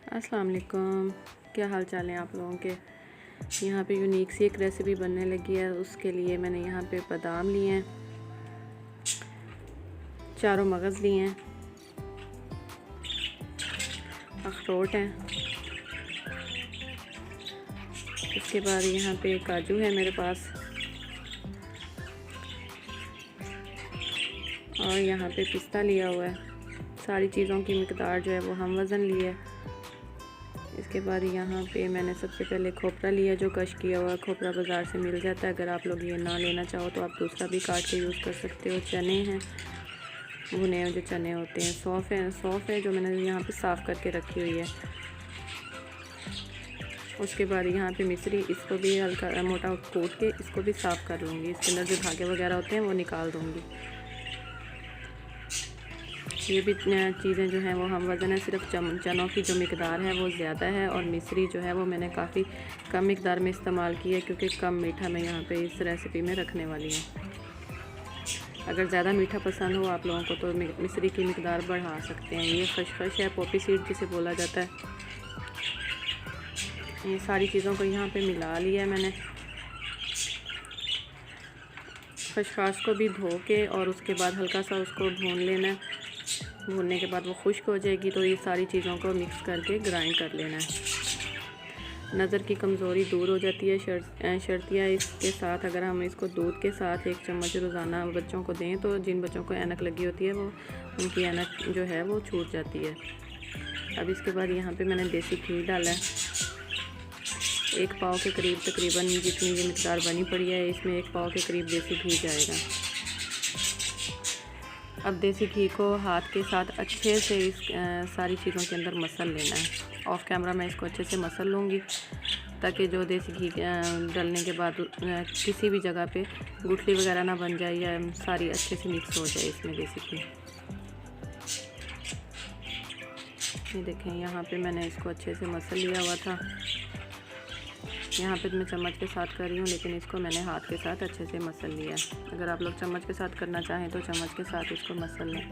अस्सलाम वालेकुम, क्या हाल चाल है आप लोगों के। यहाँ पे यूनिक सी एक रेसिपी बनने लगी है। उसके लिए मैंने यहाँ पे बादाम लिए हैं, चारों मगज़ लिए हैं, अखरोट हैं, इसके बाद यहाँ पे काजू है मेरे पास, और यहाँ पे पिस्ता लिया हुआ है। सारी चीज़ों की मिकदार जो है वो हम वज़न लिए। इसके बाद यहाँ पे मैंने सबसे पहले खोपरा लिया, जो कश किया हुआ खोपरा बाज़ार से मिल जाता है। अगर आप लोग ये ना लेना चाहो तो आप दूसरा भी काट के यूज़ कर सकते हो। चने हैं, भुने हुए जो चने होते हैं। सौंफ है जो मैंने यहाँ पे साफ़ करके रखी हुई है। उसके बाद यहाँ पे मिश्री, इसको भी हल्का मोटा कूट के इसको भी साफ़ कर लूँगी। इसके अंदर जो धागे वगैरह होते हैं वो निकाल दूँगी। ये भी चीज़ें जो हैं वो हम वज़न है। सिर्फ चनों की जो मिकदार है वो ज़्यादा है, और मिश्री जो है वो मैंने काफ़ी कम मिकदार में इस्तेमाल की है, क्योंकि कम मीठा मैं यहाँ पे इस रेसिपी में रखने वाली हूँ। अगर ज़्यादा मीठा पसंद हो आप लोगों को तो मिश्री की मिकदार बढ़ा सकते हैं। ये खशखश है, पॉपी सीड जिसे बोला जाता है। ये सारी चीज़ों को यहाँ पे मिला लिया है मैंने। खसखस को भी धो के और उसके बाद हल्का सा उसको भून लेना है। भूनने के बाद वो खुश्क हो जाएगी तो ये सारी चीज़ों को मिक्स करके ग्राइंड कर लेना है। नज़र की कमज़ोरी दूर हो जाती है। शर्तियाँ इसके साथ अगर हम इसको दूध के साथ 1 चम्मच रोज़ाना बच्चों को दें तो जिन बच्चों को ऐनक लगी होती है वो उनकी ऐनक जो है वो छूट जाती है। अब इसके बाद यहाँ पे मैंने देसी घी डाला है, 1 पाव के करीब तकरीबन। जितनी ये मिकदार बनी पड़ी है इसमें 1 पाव के करीब देसी घी जाएगा। अब देसी घी को हाथ के साथ अच्छे से इस सारी चीज़ों के अंदर मसल लेना है। ऑफ कैमरा मैं इसको अच्छे से मसल लूँगी, ताकि जो देसी घी डालने के बाद किसी भी जगह पे गुठली वगैरह ना बन जाए, या सारी अच्छे से मिक्स हो जाए इसमें देसी घी। ये देखें, यहाँ पे मैंने इसको अच्छे से मसल लिया हुआ था। यहाँ पे मैं चम्मच के साथ कर रही हूँ, लेकिन इसको मैंने हाथ के साथ अच्छे से मसल लिया है। अगर आप लोग चम्मच के साथ करना चाहें तो चम्मच के साथ इसको मसल लें।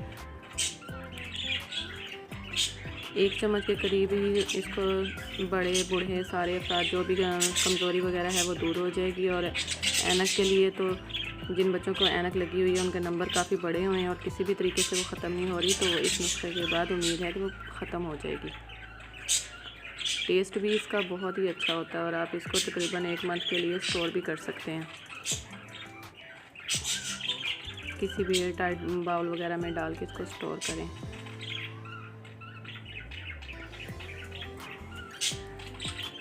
1 चम्मच के करीब ही इसको बड़े बूढ़े सारे अफराद जो भी कमज़ोरी वगैरह है वो दूर हो जाएगी। और ऐनक के लिए तो जिन बच्चों को ऐनक लगी हुई है उनके नंबर काफ़ी बड़े हुए हैं और किसी भी तरीके से वो ख़त्म नहीं हो रही, तो इस नुस्खे के बाद उम्मीद है कि वो ख़त्म हो जाएगी। टेस्ट भी इसका बहुत ही अच्छा होता है और आप इसको तकरीबन 1 मंथ के लिए स्टोर भी कर सकते हैं। किसी भी टाइट बाउल वगैरह में डाल के इसको स्टोर करें।